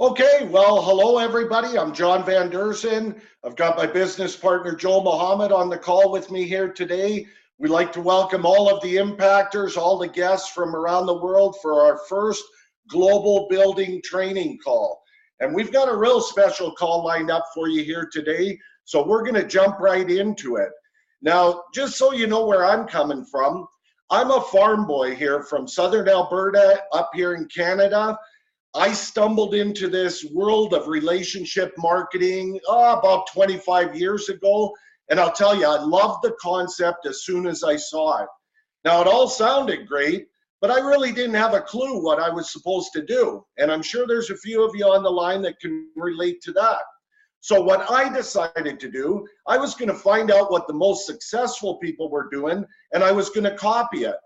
Okay, well, hello everybody. I'm John Van Derzen. I've got my business partner Joe Mohammed on the call with me here today. We'd like to welcome all of the impactors, all the guests from around the world for our first global building training call. And we've got a real special call lined up for you here today. So we're going to jump right into it. Now, just so you know where I'm coming from, I'm a farm boy here from Southern Alberta up here in Canada. I stumbled into this world of relationship marketing about 25 years ago. And I'll tell you, I loved the concept as soon as I saw it. Now, it all sounded great, but I really didn't have a clue what I was supposed to do. And I'm sure there's a few of you on the line that can relate to that. So, what I decided to do, I was going to find out what the most successful people were doing, and I was going to copy it.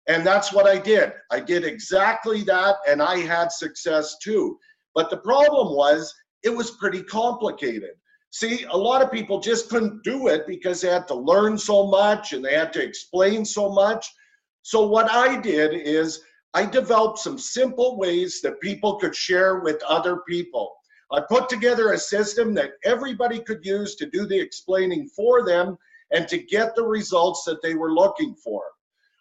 And that's what I did. I did exactly that, and I had success too. But the problem was, it was pretty complicated. See, a lot of people just couldn't do it because they had to learn so much and they had to explain so much. So, what I did is I developed some simple ways that people could share with other people. I put together a system that everybody could use to do the explaining for them and to get the results that they were looking for.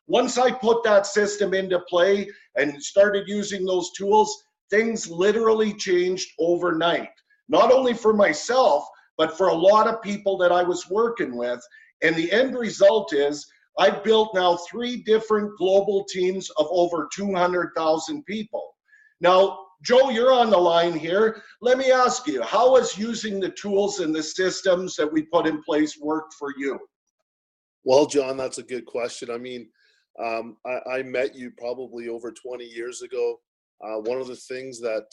Once I put that system into play and started using those tools, things literally changed overnight. Not only for myself, but for a lot of people that I was working with. And the end result is I've built now 3 different global teams of over 200,000 people. Now, Joe, you're on the line here. Let me ask you, how has using the tools and the systems that we put in place worked for you? Well, John, that's a good question. I met you probably over 20 years ago. One of the things that,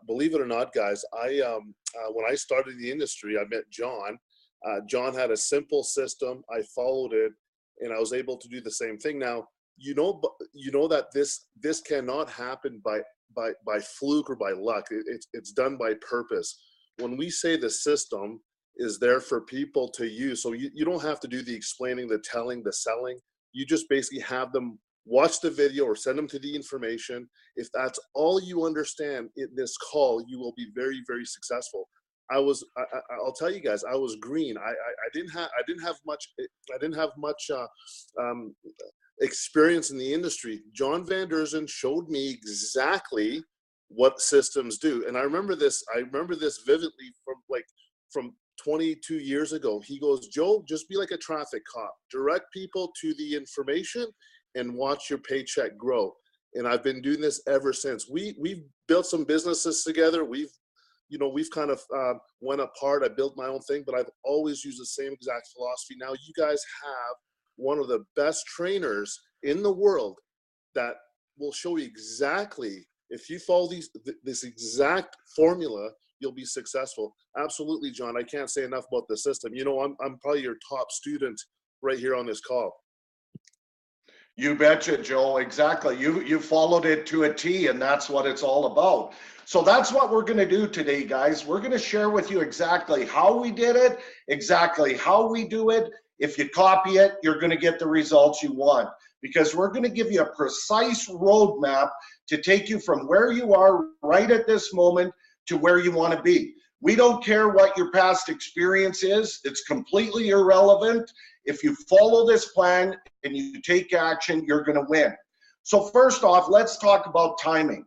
believe it or not, guys, when I started the industry, I met John. John had a simple system. I followed it, and I was able to do the same thing. Now, you know that this cannot happen by fluke or by luck. It's done by purpose. When we say the system is there for people to use, so you don't have to do the explaining, the telling, the selling. You just basically have them watch the video or send them to the information. If that's all you understand in this call, you will be very, very successful. I'll tell you guys, I was green. I didn't have much experience in the industry. John Van Derzen showed me exactly what systems do, and I remember this vividly from 22 years ago. He goes, Joe, just be like a traffic cop, direct people to the information and watch your paycheck grow. And I've been doing this ever since. We've built some businesses together. We've kind of went apart. I built my own thing, but I've always used the same exact philosophy. Now you guys have one of the best trainers in the world that will show you exactly, if you follow this exact formula, you'll be successful. Absolutely, John. I can't say enough about the system. I'm probably your top student right here on this call. You betcha, Joe. Exactly. You followed it to a T, and that's what it's all about. So that's what we're going to do today, guys. We're going to share with you exactly how we did it, exactly how we do it. If you copy it, you're going to get the results you want, because we're going to give you a precise roadmap to take you from where you are right at this moment to where you want to be. We don't care what your past experience is. It's completely irrelevant. If you follow this plan and you take action, you're going to win. So first off, let's talk about timing.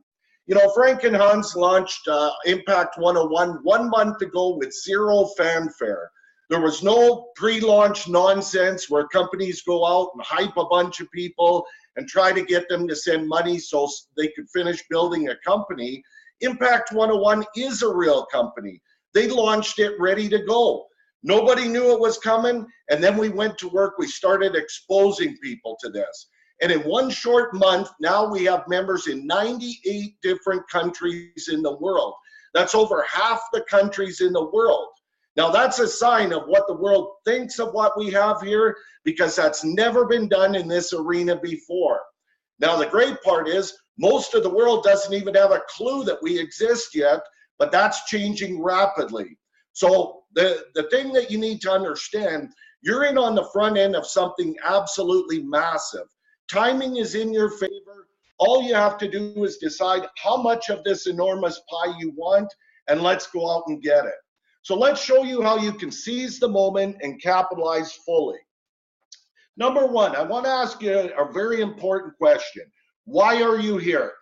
Frank and Hans launched Impact101 1 month ago with zero fanfare. There was no pre-launch nonsense where companies go out and hype a bunch of people and try to get them to send money so they could finish building a company. Impact101 is a real company. They launched it ready to go. Nobody knew it was coming, and then we went to work. We started exposing people to this. And in 1 short month, now we have members in 98 different countries in the world. That's over half the countries in the world. Now, that's a sign of what the world thinks of what we have here, because that's never been done in this arena before. Now, the great part is most of the world doesn't even have a clue that we exist yet, but that's changing rapidly. So the thing that you need to understand, you're in on the front end of something absolutely massive. Timing is in your favor. All you have to do is decide how much of this enormous pie you want, and let's go out and get it. So let's show you how you can seize the moment and capitalize fully. Number one, I want to ask you a very important question. Why are you here?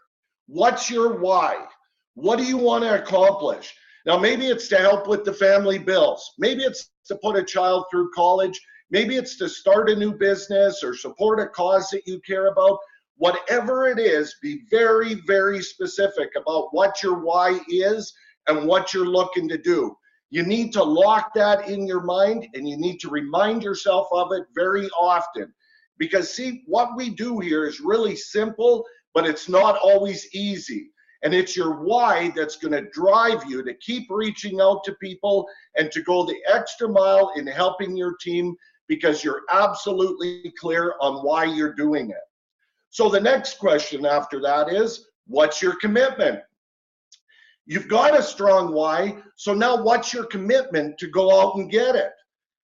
What's your why? What do you want to accomplish? Now, maybe it's to help with the family bills. Maybe it's to put a child through college. Maybe it's to start a new business or support a cause that you care about. Whatever it is, be very, very specific about what your why is and what you're looking to do. You need to lock that in your mind, and you need to remind yourself of it very often. Because see, what we do here is really simple, but it's not always easy. And it's your why that's going to drive you to keep reaching out to people and to go the extra mile in helping your team, because you're absolutely clear on why you're doing it. So the next question after that is, what's your commitment? You've got a strong why, so now what's your commitment to go out and get it?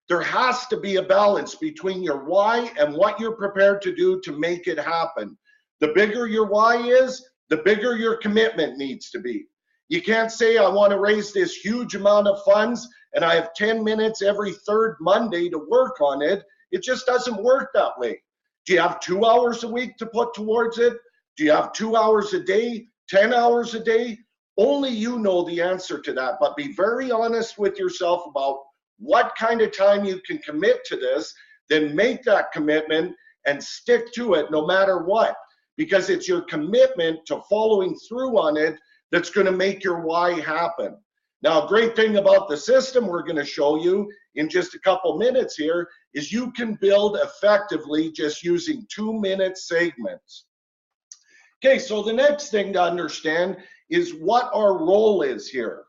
There has to be a balance between your why and what you're prepared to do to make it happen. The bigger your why is, the bigger your commitment needs to be. You can't say, I want to raise this huge amount of funds and I have 10 minutes every third Monday to work on it. It just doesn't work that way. Do you have 2 hours a week to put towards it? Do you have 2 hours a day, 10 hours a day? Only you know the answer to that, but be very honest with yourself about what kind of time you can commit to this, then make that commitment and stick to it no matter what, because it's your commitment to following through on it that's going to make your why happen. Now, a great thing about the system we're going to show you in just a couple minutes here is you can build effectively just using 2-minute segments. Okay, so the next thing to understand is what our role is here.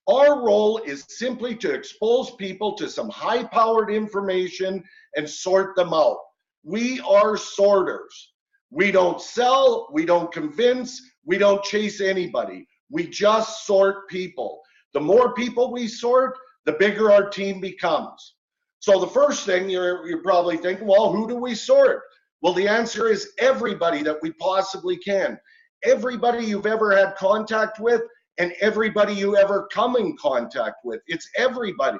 Our role is simply to expose people to some high-powered information and sort them out. We are sorters. We don't sell, we don't convince, we don't chase anybody. We just sort people. The more people we sort, the bigger our team becomes. So the first thing you're probably thinking, well, who do we sort? Well, the answer is everybody that we possibly can. Everybody you've ever had contact with and everybody you ever come in contact with. It's everybody.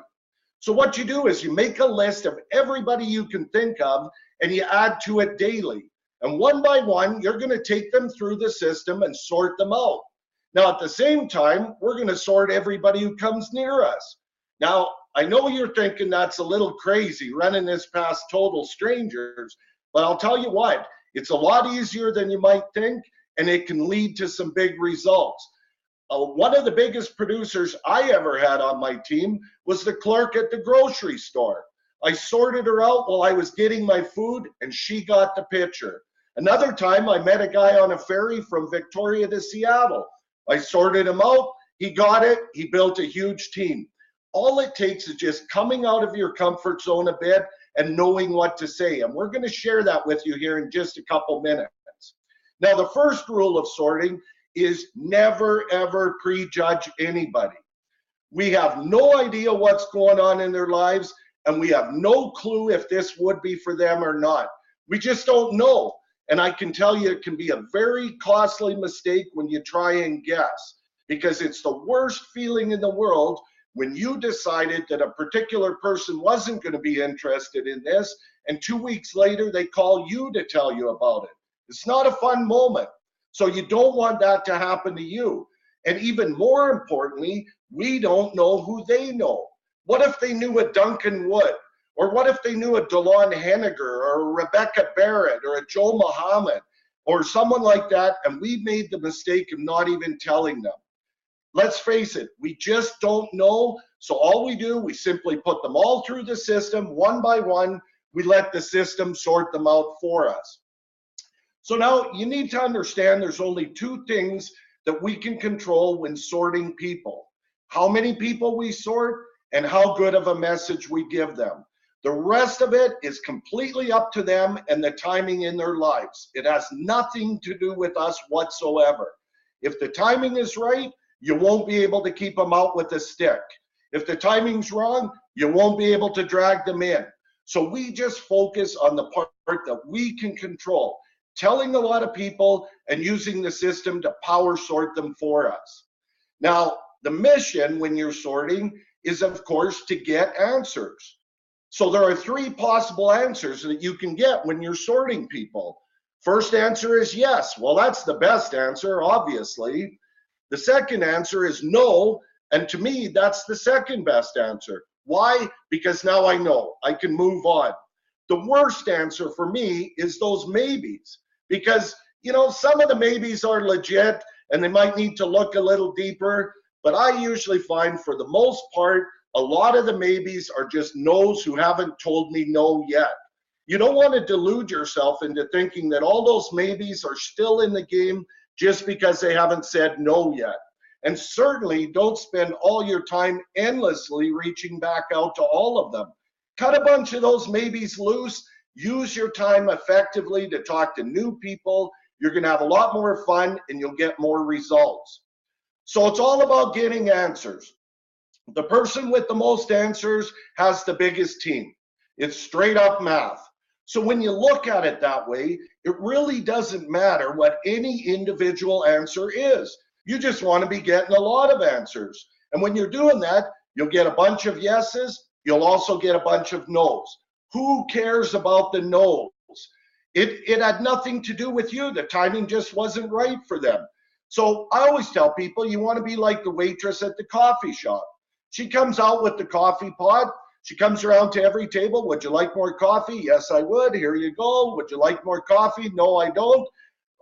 So what you do is you make a list of everybody you can think of and you add to it daily. And one by one, you're going to take them through the system and sort them out. Now, at the same time, we're going to sort everybody who comes near us. Now, I know you're thinking that's a little crazy running this past total strangers, but I'll tell you what, it's a lot easier than you might think, and it can lead to some big results. One of the biggest producers I ever had on my team was the clerk at the grocery store. I sorted her out while I was getting my food, and she got the picture. Another time, I met a guy on a ferry from Victoria to Seattle. I sorted him out, he got it, he built a huge team. All it takes is just coming out of your comfort zone a bit and knowing what to say. And we're going to share that with you here in just a couple minutes. Now, the first rule of sorting is never, ever prejudge anybody. We have no idea what's going on in their lives, and we have no clue if this would be for them or not. We just don't know. And I can tell you it can be a very costly mistake when you try and guess, because it's the worst feeling in the world when you decided that a particular person wasn't going to be interested in this, and 2 weeks later they call you to tell you about it. It's not a fun moment. So you don't want that to happen to you. And even more importantly, we don't know who they know. What if they knew a Duncan Wood? Or what if they knew a Delon Henniger or a Rebecca Barrett or a Joe Muhammad or someone like that, and we made the mistake of not even telling them? Let's face it, we just don't know. So all we do, we simply put them all through the system one by one. We let the system sort them out for us. So now you need to understand there's only two things that we can control when sorting people: how many people we sort and how good of a message we give them. The rest of it is completely up to them and the timing in their lives. It has nothing to do with us whatsoever. If the timing is right, you won't be able to keep them out with a stick. If the timing's wrong, you won't be able to drag them in. So we just focus on the part that we can control. telling a lot of people and using the system to power sort them for us. Now, the mission when you're sorting is, of course, to get answers. So there are three possible answers that you can get when you're sorting people. First answer is yes. Well, that's the best answer, obviously. The second answer is no. And to me, that's the second best answer. Why? Because now I know I can move on. The worst answer for me is those maybes, because, you know, some of the maybes are legit and they might need to look a little deeper. But I usually find, for the most part, a lot of the maybes are just no's who haven't told me no yet. You don't want to delude yourself into thinking that all those maybes are still in the game just because they haven't said no yet. And certainly don't spend all your time endlessly reaching back out to all of them. Cut a bunch of those maybes loose. Use your time effectively to talk to new people. You're going to have a lot more fun and you'll get more results. So it's all about getting answers. The person with the most answers has the biggest team. It's straight up math. So when you look at it that way, it really doesn't matter what any individual answer is. You just want to be getting a lot of answers. And when you're doing that, you'll get a bunch of yeses. You'll also get a bunch of no's. Who cares about the no's? It had nothing to do with you. The timing just wasn't right for them. So I always tell people, you want to be like the waitress at the coffee shop. She comes out with the coffee pot. She comes around to every table. Would you like more coffee? Yes, I would. Here you go. Would you like more coffee? No, I don't.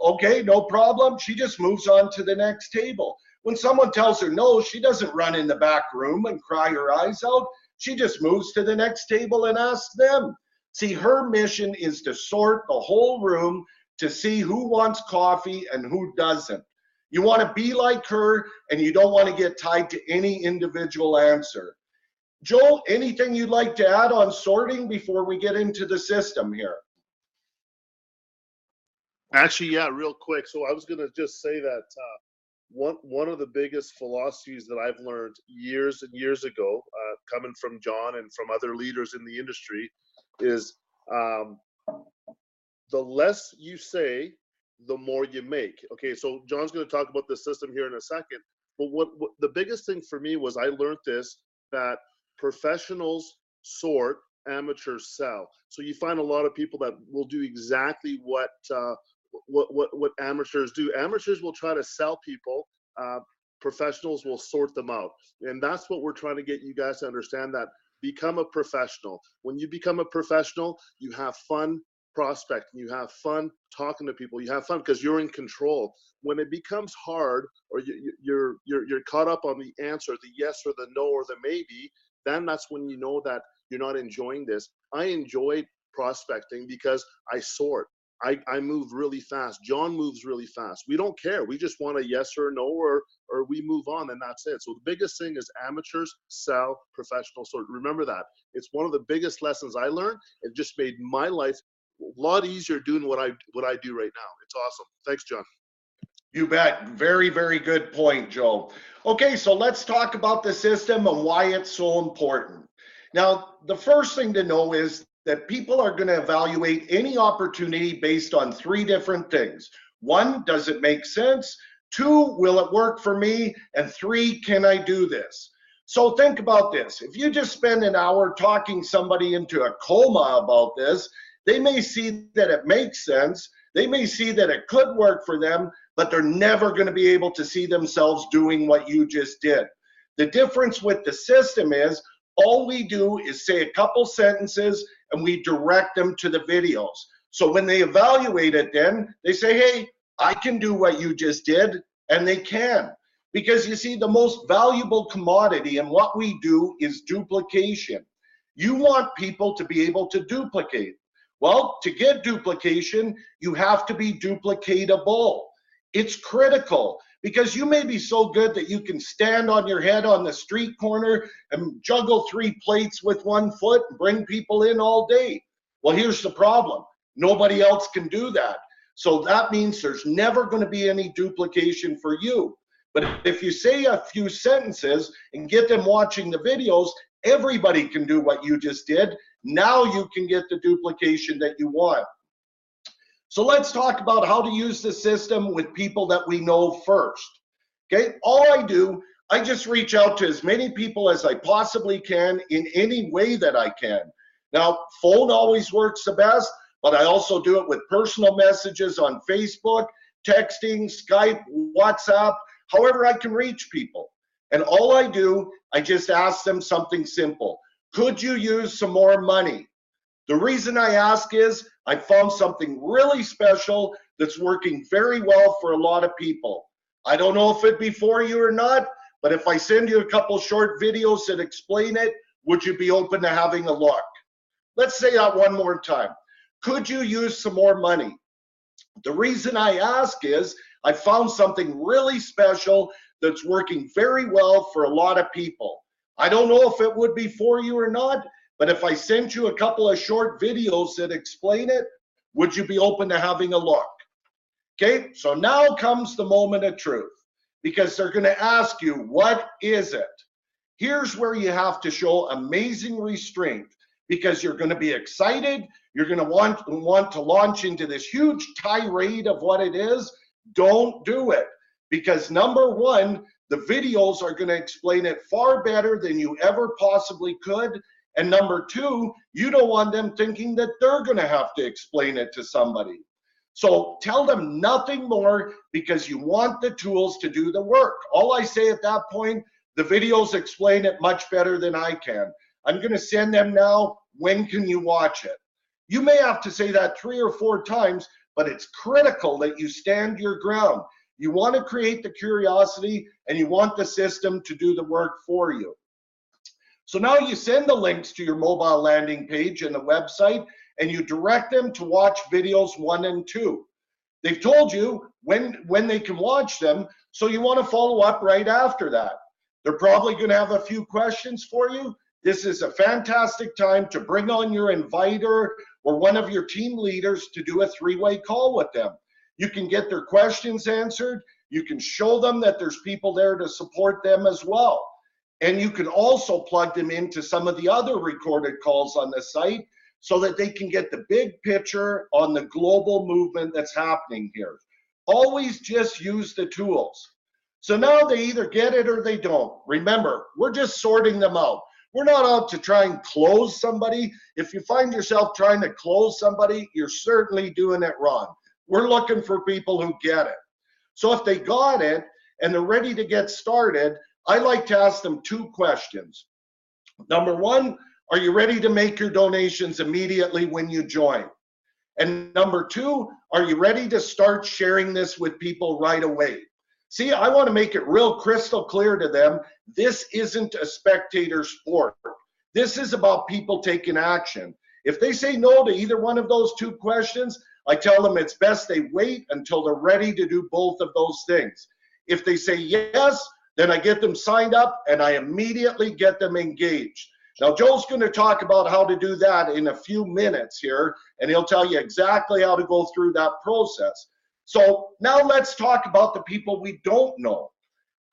Okay, no problem. She just moves on to the next table. When someone tells her no, she doesn't run in the back room and cry her eyes out. She just moves to the next table and asks them. See, her mission is to sort the whole room to see who wants coffee and who doesn't. You want to be like her, and you don't want to get tied to any individual answer. Joel, anything you'd like to add on sorting before we get into the system here? Actually, yeah, real quick. So I was going to just say that one of the biggest philosophies that I've learned years and years ago, coming from John and from other leaders in the industry, is the less you say, the more you make. Okay, so John's going to talk about the system here in a second. But what the biggest thing for me was, I learned this, that professionals sort, amateurs sell. So you find a lot of people that will do exactly what amateurs do. Amateurs will try to sell people. Professionals will sort them out. And that's what we're trying to get you guys to understand, that become a professional. When you become a professional, you have fun prospecting, you have fun talking to people, you have fun because you're in control. When it becomes hard, or you're caught up on the answer, the yes or the no or the maybe, then that's when you know that you're not enjoying this. I enjoy prospecting because I sort. I move really fast. John moves really fast. We don't care. We just want a yes or a no, or we move on, and that's it. So the biggest thing is amateurs sell, professionals sort. Remember that. It's one of the biggest lessons I learned. It just made my life a lot easier doing what I do right now. It's awesome. Thanks, John. You bet. Very, very good point, Joe. Okay, so let's talk about the system and why it's so important. Now, the first thing to know is that people are going to evaluate any opportunity based on three different things. One, does it make sense? Two, will it work for me? And three, can I do this? So think about this. If you just spend an hour talking somebody into a coma about this, they may see that it makes sense. They may see that it could work for them, but they're never going to be able to see themselves doing what you just did. The difference with the system is, all we do is say a couple sentences and we direct them to the videos. So when they evaluate it, then they say, hey, I can do what you just did, and they can. Because you see, the most valuable commodity in what we do is duplication. You want people to be able to duplicate. Well, to get duplication, you have to be duplicatable. It's critical, because you may be so good that you can stand on your head on the street corner and juggle 3 plates with 1 foot and bring people in all day. Well, here's the problem. Nobody else can do that. So that means there's never going to be any duplication for you. But if you say a few sentences and get them watching the videos, everybody can do what you just did. Now you can get the duplication that you want. So let's talk about how to use the system with people that we know first. Okay, all I do, I just reach out to as many people as I possibly can in any way that I can. Now, phone always works the best, but I also do it with personal messages on Facebook, texting, Skype, WhatsApp, however I can reach people. And all I do, I just ask them something simple. Could you use some more money? The reason I ask is I found something really special that's working very well for a lot of people. I don't know if it'd be for you or not, but if I send you a couple short videos that explain it, would you be open to having a look? Let's say that one more time. Could you use some more money? The reason I ask is I found something really special that's working very well for a lot of people. I don't know if it would be for you or not, but if I sent you a couple of short videos that explain it, would you be open to having a look? Okay, so now comes the moment of truth, because they're going to ask you, what is it? Here's where you have to show amazing restraint, because you're going to be excited. You're going to want to launch into this huge tirade of what it is. Don't do it, because number one, the videos are going to explain it far better than you ever possibly could. And number two, you don't want them thinking that they're going to have to explain it to somebody. So tell them nothing more, because you want the tools to do the work. All I say at that point, the videos explain it much better than I can. I'm going to send them now. When can you watch it? You may have to say that 3 or 4 times, but it's critical that you stand your ground. You want to create the curiosity, and you want the system to do the work for you. So now you send the links to your mobile landing page and the website, and you direct them to watch videos 1 and 2. They've told you when they can watch them, so you want to follow up right after that. They're probably going to have a few questions for you. This is a fantastic time to bring on your inviter or one of your team leaders to do a 3-way call with them. You can get their questions answered. You can show them that there's people there to support them as well. And you can also plug them into some of the other recorded calls on the site so that they can get the big picture on the global movement that's happening here. Always just use the tools. So now they either get it or they don't. Remember, we're just sorting them out. We're not out to try and close somebody. If you find yourself trying to close somebody, you're certainly doing it wrong. We're looking for people who get it. So if they got it and they're ready to get started, I like to ask them 2 questions. Number 1, are you ready to make your donations immediately when you join? And number 2, are you ready to start sharing this with people right away? See, I want to make it real crystal clear to them, this isn't a spectator sport. This is about people taking action. If they say no to either one of those 2 questions, I tell them it's best they wait until they're ready to do both of those things. If they say yes, then I get them signed up and I immediately get them engaged. Now, Joe's going to talk about how to do that in a few minutes here, and he'll tell you exactly how to go through that process. So now let's talk about the people we don't know.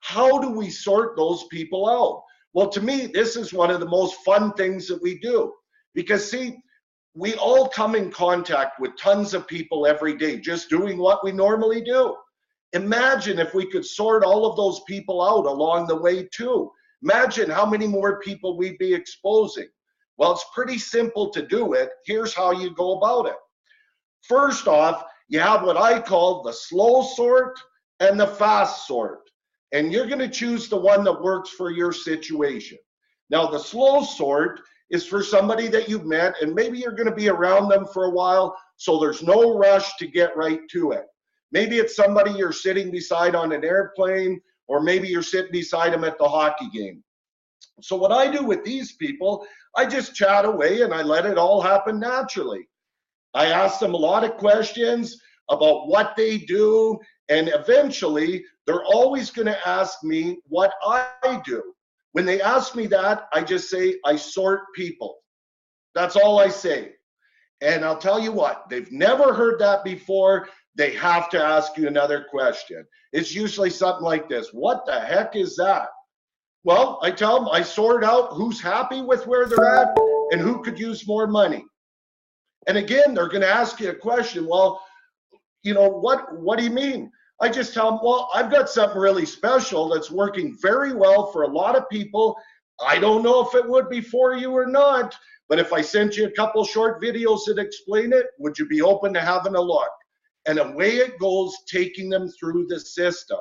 How do we sort those people out? Well, to me, this is one of the most fun things that we do, because see, we all come in contact with tons of people every day, just doing what we normally do. Imagine if we could sort all of those people out along the way too. Imagine how many more people we'd be exposing. Well, it's pretty simple to do it. Here's how you go about it. First off, you have what I call the slow sort and the fast sort. And you're going to choose the one that works for your situation. Now, the slow sort is for somebody that you've met, and maybe you're going to be around them for a while, so there's no rush to get right to it. Maybe it's somebody you're sitting beside on an airplane, or maybe you're sitting beside them at the hockey game. So what I do with these people, I just chat away and I let it all happen naturally. I ask them a lot of questions about what they do, and eventually they're always going to ask me what I do. When they ask me that, I just say, I sort people. That's all I say. And I'll tell you what, they've never heard that before. They have to ask you another question. It's usually something like this. What the heck is that? Well, I tell them I sort out who's happy with where they're at and who could use more money. And again, they're going to ask you a question. Well, what do you mean? I just tell them, well, I've got something really special that's working very well for a lot of people. I don't know if it would be for you or not, but if I sent you a couple short videos that explain it, would you be open to having a look? And away it goes, taking them through the system.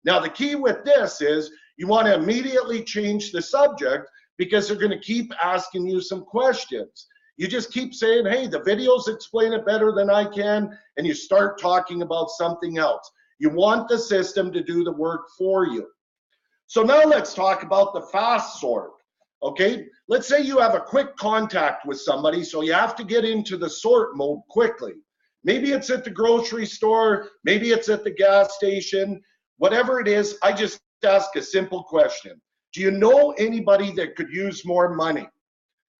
Now, the key with this is you want to immediately change the subject because they're going to keep asking you some questions. You just keep saying, hey, the videos explain it better than I can, and you start talking about something else. You want the system to do the work for you. So now let's talk about the fast sort. Okay, let's say you have a quick contact with somebody, so you have to get into the sort mode quickly. Maybe it's at the grocery store, maybe it's at the gas station, whatever it is. I just ask a simple question. Do you know anybody that could use more money?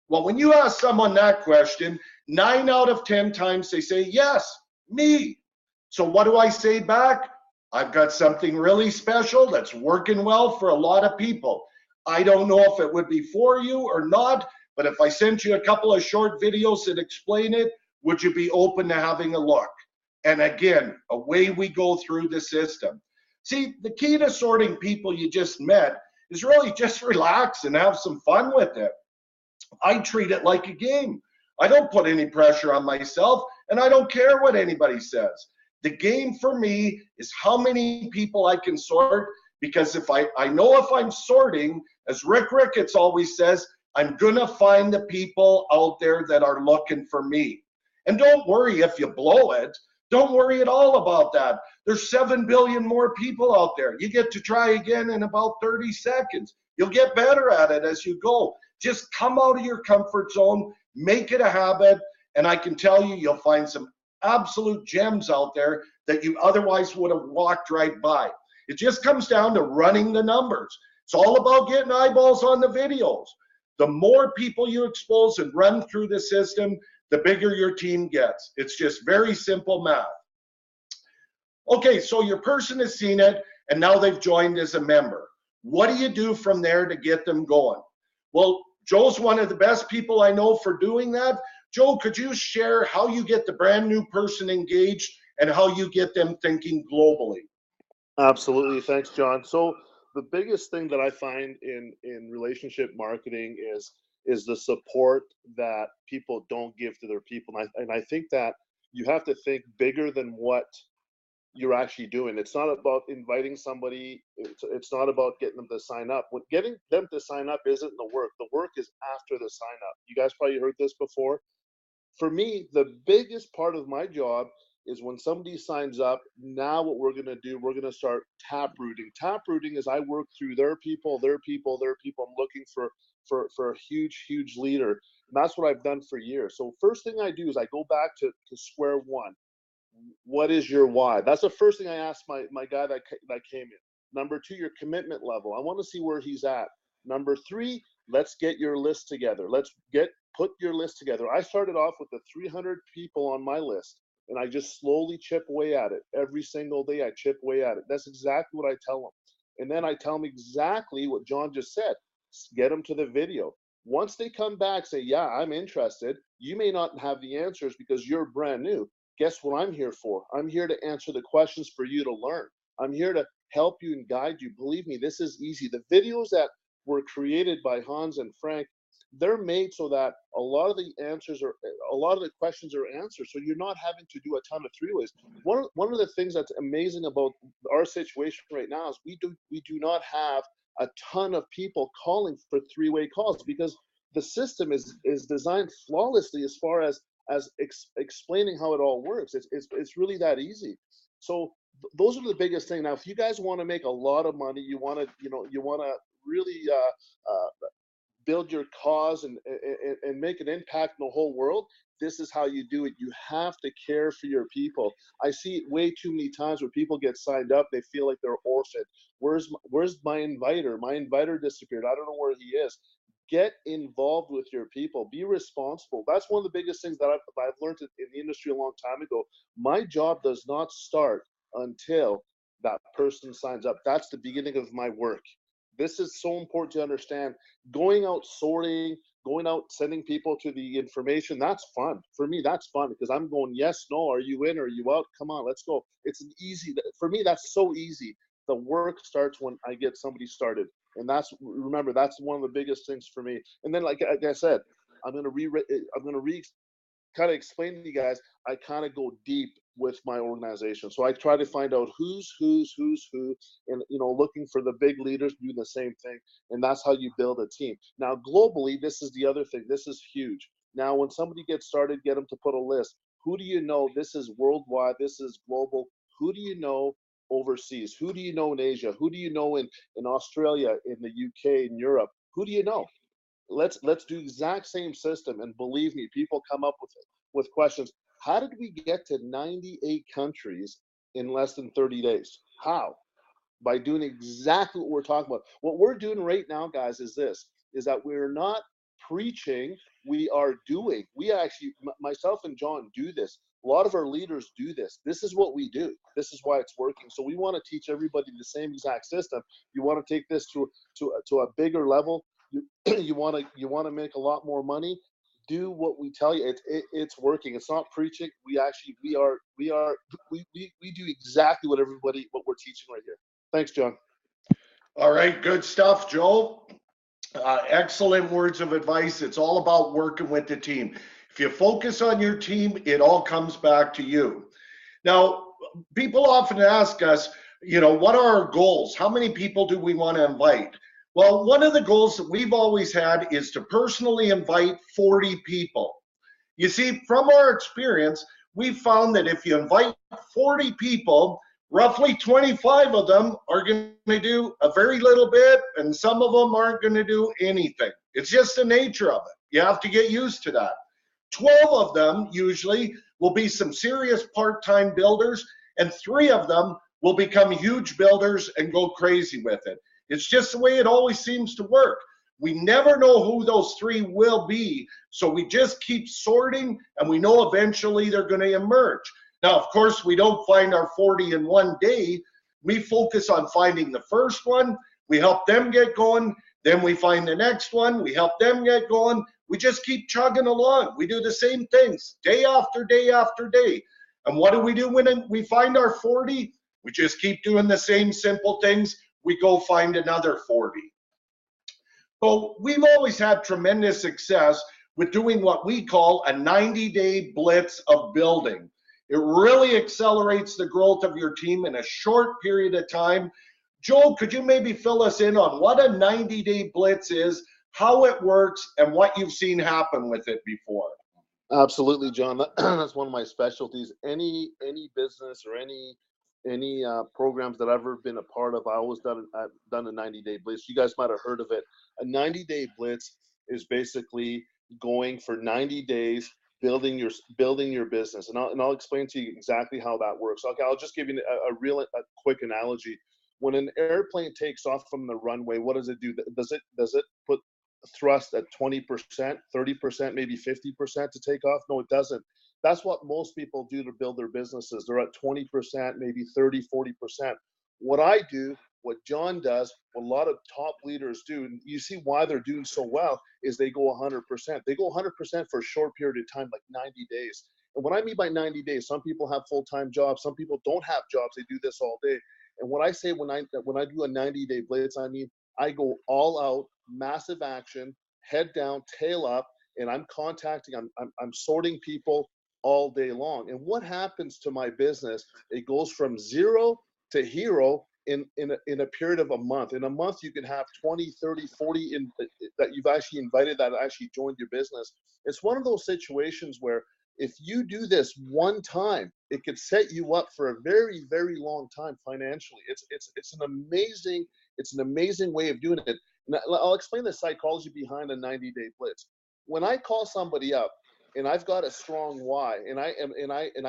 Well, when you ask someone that question, 9 out of 10 times they say, yes, me. So what do I say back? I've got something really special that's working well for a lot of people. I don't know if it would be for you or not, but if I sent you a couple of short videos that explain it, would you be open to having a look? And again, away we go through the system. See, the key to sorting people you just met is really just relax and have some fun with it. I treat it like a game. I don't put any pressure on myself, and I don't care what anybody says. The game for me is how many people I can sort, because if I know if I'm sorting, as Rick Ricketts always says, I'm gonna find the people out there that are looking for me. And don't worry if you blow it. Don't worry at all about that. There's 7 billion more people out there. You get to try again in about 30 seconds. You'll get better at it as you go. Just come out of your comfort zone, make it a habit, and I can tell you, you'll find some absolute gems out there that you otherwise would have walked right by. It just comes down to running the numbers. It's all about getting eyeballs on the videos. The more people you expose and run through the system, the bigger your team gets. It's just very simple math. Okay, so your person has seen it, and now they've joined as a member. What do you do from there to get them going? Well, Joe's one of the best people I know for doing that. Joe, could you share how you get the brand new person engaged and how you get them thinking globally? Absolutely. Thanks, John. So the biggest thing that I find in relationship marketing is the support that people don't give to their people. And I think that you have to think bigger than what you're actually doing. It's not about inviting somebody. It's not about getting them to sign up. What getting them to sign up isn't the work. The work is after the sign up. You guys probably heard this before. For me, the biggest part of my job is when somebody signs up. Now what we're going to do, we're going to start tap rooting. Tap rooting is I work through their people, their people, their people. I'm looking for a huge leader. And that's what I've done for years. So first thing I do is I go back to square one. What is your why? That's the first thing I ask my guy that came in. Number two, your commitment level. I want to see where he's at. Number three, let's get your list together. Put your list together. I started off with the 300 people on my list, and I just slowly chip away at it. Every single day I chip away at it. That's exactly what I tell them. And then I tell them exactly what John just said. Get them to the video. Once they come back, say, yeah, I'm interested. You may not have the answers because you're brand new. Guess what I'm here for? I'm here to answer the questions for you to learn. I'm here to help you and guide you. Believe me, this is easy. The videos that were created by Hans and Frank, they're made so that a lot of the questions are answered. So you're not having to do a ton of three-ways. One of the things that's amazing about our situation right now is we do not have a ton of people calling for three-way calls because the system is designed flawlessly as far as explaining how it all works. It's really that easy. So those are the biggest thing. Now, if you guys want to make a lot of money, you want to really build your cause and make an impact in the whole world. This is how you do it. You have to care for your people. I see it way too many times where people get signed up. They feel like they're orphaned. Where's my inviter? My inviter disappeared. I don't know where he is. Get involved with your people. Be responsible. That's one of the biggest things that I've learned in the industry a long time ago. My job does not start until that person signs up. That's the beginning of my work. This is so important to understand. Going out sorting, going out, sending people to the information, that's fun. For me, that's fun because I'm going, yes, no, are you in, are you out? Come on, let's go. It's an easy, for me, that's so easy. The work starts when I get somebody started. And that's, remember, that's one of the biggest things for me. And then, like I said, I'm going to kind of explain to you guys, I kind of go deep with my organization. So I try to find out who's who, and looking for the big leaders doing the same thing. And that's how you build a team. Now, globally, this is the other thing. This is huge. Now, when somebody gets started, get them to put a list. Who do you know? This is worldwide. This is global. Who do you know overseas? Who do you know in Asia? Who do you know in Australia, in the UK, in Europe? Who do you know? Let's do the exact same system, and believe me, people come up with questions. How did we get to 98 countries in less than 30 days? How? By doing exactly what we're talking about. What we're doing right now, guys, is this, is that we're not preaching, we are doing. We actually, myself and John do this. A lot of our leaders do this. This is what we do. This is why it's working. So we want to teach everybody the same exact system. You want to take this to a bigger level. You you want to make a lot more money. Do what we tell you. It's working. It's not preaching. We do exactly what we're teaching right here. Thanks, John. All right, good stuff, Joe. Excellent words of advice. It's all about working with the team. If you focus on your team, it all comes back to you. Now, people often ask us, what are our goals? How many people do we want to invite? Well, one of the goals that we've always had is to personally invite 40 people. You see, from our experience, we've found that if you invite 40 people, roughly 25 of them are going to do a very little bit, and some of them aren't going to do anything. It's just the nature of it. You have to get used to that. 12 of them usually will be some serious part-time builders, and 3 of them will become huge builders and go crazy with it. It's just the way it always seems to work. We never know who those 3 will be, so we just keep sorting, and we know eventually they're going to emerge. Now, of course, we don't find our 40 in one day. We focus on finding the first one. We help them get going. Then we find the next one. We help them get going. We just keep chugging along. We do the same things day after day after day. And what do we do when we find our 40? We just keep doing the same simple things. We go find another 40. So we've always had tremendous success with doing what we call a 90-day blitz of building. It really accelerates the growth of your team in a short period of time. Joel, could you maybe fill us in on what a 90-day blitz is, how it works, and what you've seen happen with it before? Absolutely, John. That's one of my specialties. Any business or any programs that I've ever been a part of, I always done a 90-day blitz. You guys might have heard of it. A 90-day blitz is basically going for 90 days building your business, and I'll explain to you exactly how that works. Okay, I'll just give you a quick analogy. When an airplane takes off from the runway, what does it do? Does it put thrust at 20%, 30%, maybe 50% to take off? No, it doesn't. That's what most people do to build their businesses. They're at 20%, maybe 30, 40%. What I do, what John does, what a lot of top leaders do, and you see why they're doing so well, is they go 100%. They go 100% for a short period of time, like 90 days. And what I mean by 90 days, some people have full-time jobs, some people don't have jobs, they do this all day. And what I say when I do a 90-day blitz, I mean, I go all out, massive action, head down, tail up, and I'm contacting, I'm sorting people all day long. And what happens to my business? It goes from 0 to hero in a period of a month. In a month, you can have 20, 30, 40 that you've actually invited that actually joined your business. It's one of those situations where if you do this one time, it could set you up for a very, very long time financially. It's an amazing way of doing it. And I'll explain the psychology behind a 90-day blitz. When I call somebody up and I've got a strong why, and I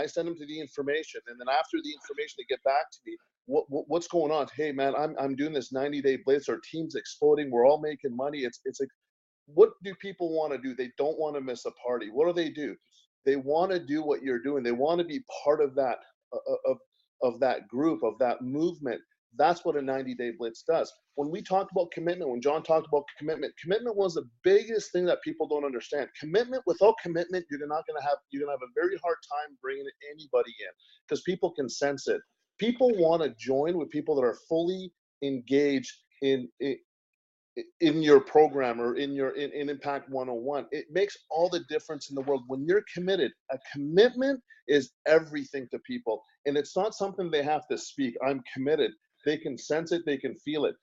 send them to the information, and then after the information they get back to me, what's going on? Hey man, I'm doing this 90-day blitz. Our team's exploding. We're all making money. It's like, what do people want to do? They don't want to miss a party. What do? They want to do what you're doing. They want to be part of that of that group, of that movement. That's what a 90-day blitz does. When we talked about commitment, when John talked about commitment, commitment was the biggest thing that people don't understand. Commitment, without commitment, you're gonna have a very hard time bringing anybody in, because people can sense it. People want to join with people that are fully engaged in your program or in Impact 101. It makes all the difference in the world when you're committed. A commitment is everything to people, and it's not something they have to speak. I'm committed. They can sense it, they can feel it.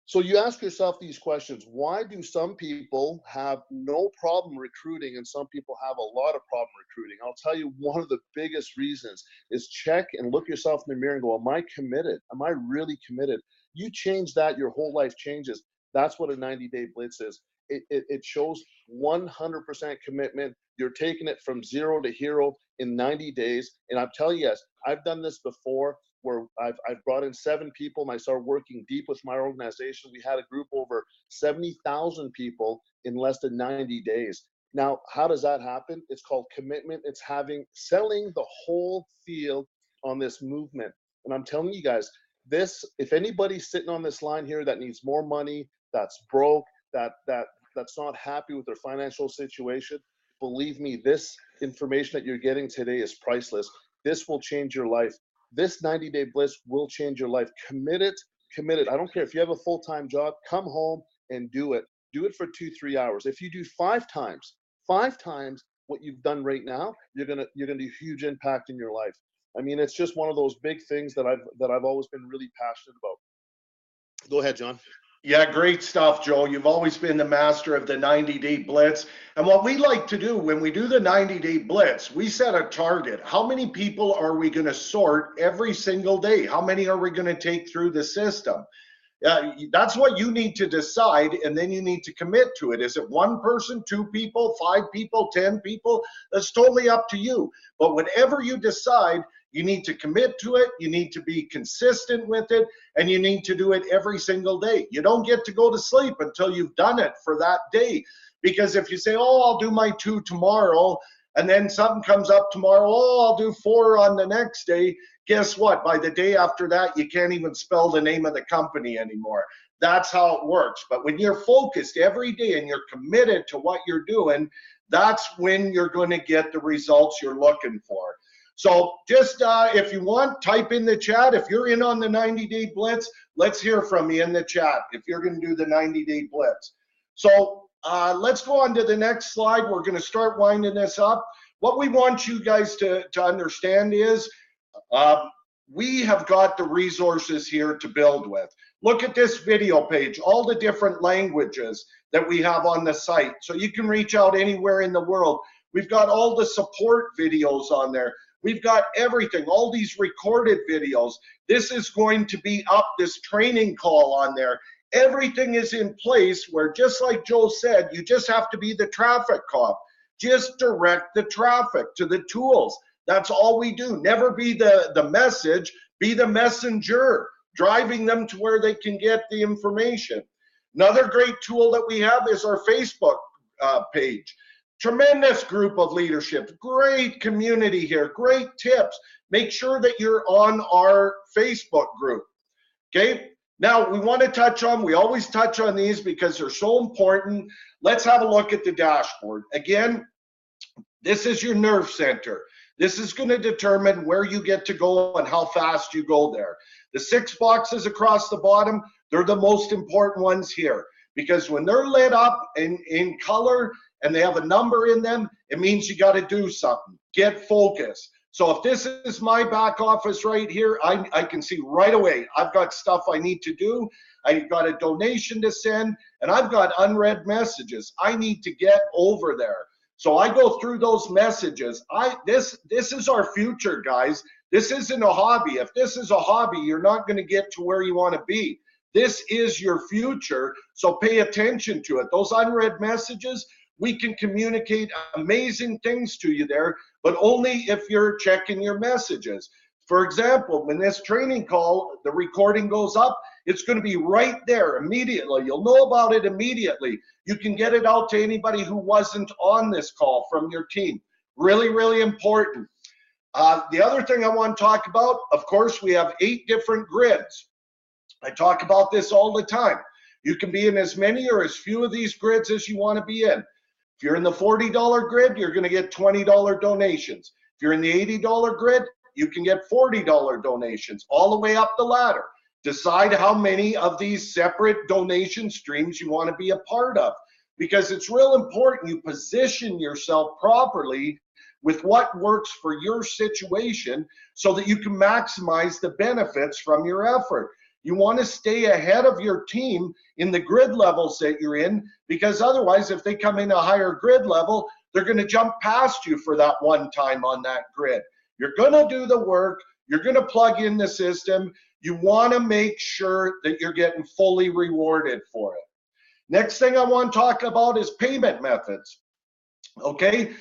So you ask yourself these questions: why do some people have no problem recruiting and some people have a lot of problem recruiting? I'll tell you, one of the biggest reasons is check and look yourself in the mirror and go, am I committed? Am I really committed? You change that, your whole life changes. That's what a 90-day blitz is. It shows 100% commitment. You're taking it from zero to hero in 90 days. And I'm telling you, yes, I've done this before, where I've brought in 7 people and I started working deep with my organization. We had a group over 70,000 people in less than 90 days. Now, how does that happen? It's called commitment. It's selling the whole field on this movement. And I'm telling you guys, if anybody's sitting on this line here that needs more money, that's broke, that's not happy with their financial situation, believe me, this information that you're getting today is priceless. This will change your life. This 90-day blitz will change your life. Committed. I don't care if you have a full-time job, come home and do it. Do it for 2-3 hours. If you do 5 times what you've done right now, you're gonna do huge impact in your life. I mean, it's just one of those big things that I've always been really passionate about. Go ahead, John. Yeah, great stuff, Joe. You've always been the master of the 90-day blitz. And what we like to do when we do the 90-day blitz, we set a target. How many people are we going to sort every single day? How many are we going to take through the system? That's what you need to decide, and then you need to commit to it. Is it 1 person, 2 people, 5 people, 10 people? That's totally up to you. But whatever you decide, you need to commit to it, you need to be consistent with it, and you need to do it every single day. You don't get to go to sleep until you've done it for that day. Because if you say, oh, I'll do my 2 tomorrow, and then something comes up tomorrow, oh, I'll do 4 on the next day, guess what? By the day after that, you can't even spell the name of the company anymore. That's how it works. But when you're focused every day and you're committed to what you're doing, that's when you're going to get the results you're looking for. So just if you want, type in the chat. If you're in on the 90-day blitz, let's hear from you in the chat if you're going to do the 90-day blitz. So let's go on to the next slide. We're going to start winding this up. What we want you guys to understand is we have got the resources here to build with. Look at this video page, all the different languages that we have on the site. So you can reach out anywhere in the world. We've got all the support videos on there. We've got everything, all these recorded videos. This is going to be up, this training call on there. Everything is in place where, just like Joe said, you just have to be the traffic cop. Just direct the traffic to the tools. That's all we do. Never be the message, be the messenger, driving them to where they can get the information. Another great tool that we have is our Facebook page. Tremendous group of leadership, great community here, great tips. Make sure that you're on our Facebook group, okay? Now, we want to we always touch on these because they're so important. Let's have a look at the dashboard. Again, this is your nerve center. This is going to determine where you get to go and how fast you go there. The 6 boxes across the bottom, they're the most important ones here, because when they're lit up in color and they have a number in them, it means you got to do something. Get focused. So if this is my back office right here, I can see right away, I've got stuff I need to do. I've got a donation to send, and I've got unread messages. I need to get over there. So I go through those messages. This is our future, guys. This isn't a hobby. If this is a hobby, you're not going to get to where you want to be. This is your future, so pay attention to it. Those unread messages, we can communicate amazing things to you there, but only if you're checking your messages. For example, when this training call, the recording goes up, it's going to be right there immediately. You'll know about it immediately. You can get it out to anybody who wasn't on this call from your team. Really, really important. The other thing I want to talk about, of course, we have 8 different grids. I talk about this all the time. You can be in as many or as few of these grids as you want to be in. If you're in the $40 grid, you're going to get $20 donations. If you're in the $80 grid, you can get $40 donations, all the way up the ladder. Decide how many of these separate donation streams you want to be a part of, because it's real important you position yourself properly with what works for your situation so that you can maximize the benefits from your effort. You want to stay ahead of your team in the grid levels that you're in, because otherwise, if they come in a higher grid level, they're going to jump past you for that one time on that grid. You're going to do the work. You're going to plug in the system. You want to make sure that you're getting fully rewarded for it. Next thing I want to talk about is payment methods. Okay,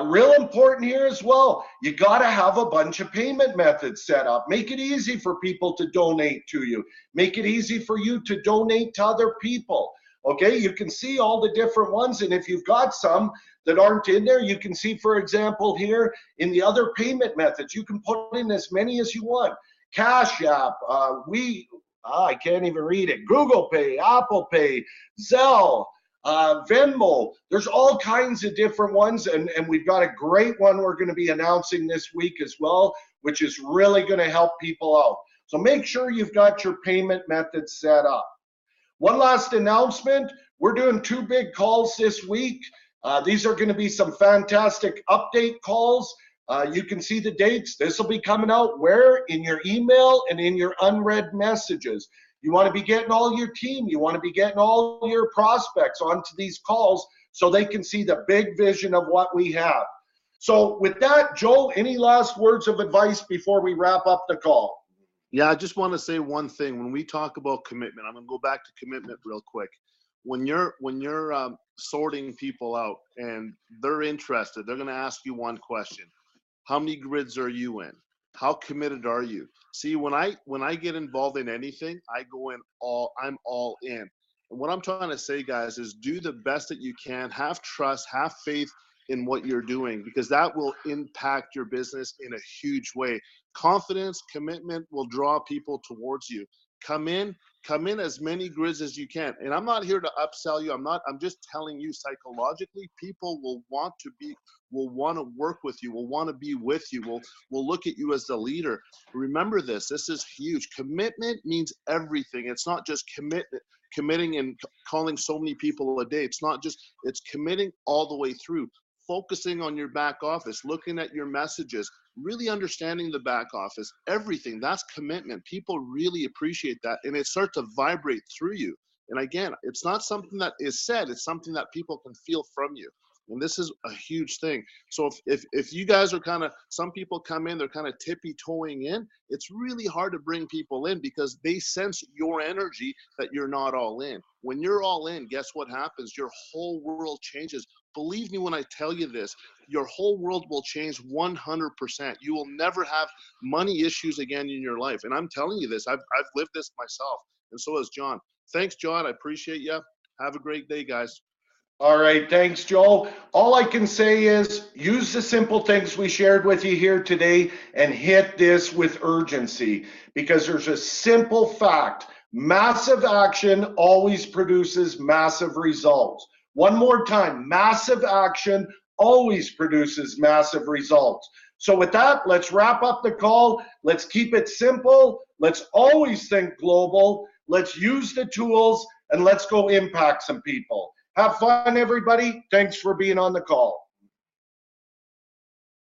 real important here as well. You got to have a bunch of payment methods set up. Make it easy for people to donate to you. Make it easy for you to donate to other people. Okay, you can see all the different ones, and if you've got some that aren't in there, you can see, for example, here in the other payment methods, you can put in as many as you want. Cash App, I can't even read it, Google Pay, Apple Pay, Zelle, Venmo. There's all kinds of different ones, and we've got a great one we're going to be announcing this week as well, which is really going to help people out. So make sure you've got your payment methods set up. One last announcement, we're doing 2 big calls this week. These are going to be some fantastic update calls. You can see the dates. This will be coming out where? In your email and in your unread messages. You want to be getting all your team. You want to be getting all your prospects onto these calls so they can see the big vision of what we have. So with that, Joe, any last words of advice before we wrap up the call? Yeah, I just want to say one thing. When we talk about commitment, I'm going to go back to commitment real quick. When you're sorting people out and they're interested, they're going to ask you one question. How many grids are you in? How committed are you? See, when I get involved in anything, I'm all in. And what I'm trying to say, guys, is do the best that you can. Have trust, have faith in what you're doing, because that will impact your business in a huge way. Confidence, commitment will draw people towards you. Come in as many grids as you can. And I'm not here to upsell you. I'm just telling you psychologically, people will want to work with you, will want to be with you, will look at you as the leader. Remember this is huge. Commitment means everything. It's not just committing and calling so many people a day. It's committing all the way through. Focusing on your back office, looking at your messages, really understanding the back office, everything. That's commitment. People really appreciate that, and it starts to vibrate through you. And again, it's not something that is said, it's something that people can feel from you. And this is a huge thing. So if you guys are some people come in, they're kind of tippy-toeing in, it's really hard to bring people in because they sense your energy that you're not all in. When you're all in, guess what happens? Your whole world changes. Believe me when I tell you this, your whole world will change 100%. You will never have money issues again in your life. And I'm telling you this, I've lived this myself, and so has John. Thanks, John. I appreciate you. Have a great day, guys. All right, thanks, Joel. All I can say is use the simple things we shared with you here today and hit this with urgency, because there's a simple fact. Massive action always produces massive results. One more time, massive action always produces massive results. So with that, let's wrap up the call. Let's keep it simple. Let's always think global. Let's use the tools, and let's go impact some people. Have fun, everybody. Thanks for being on the call.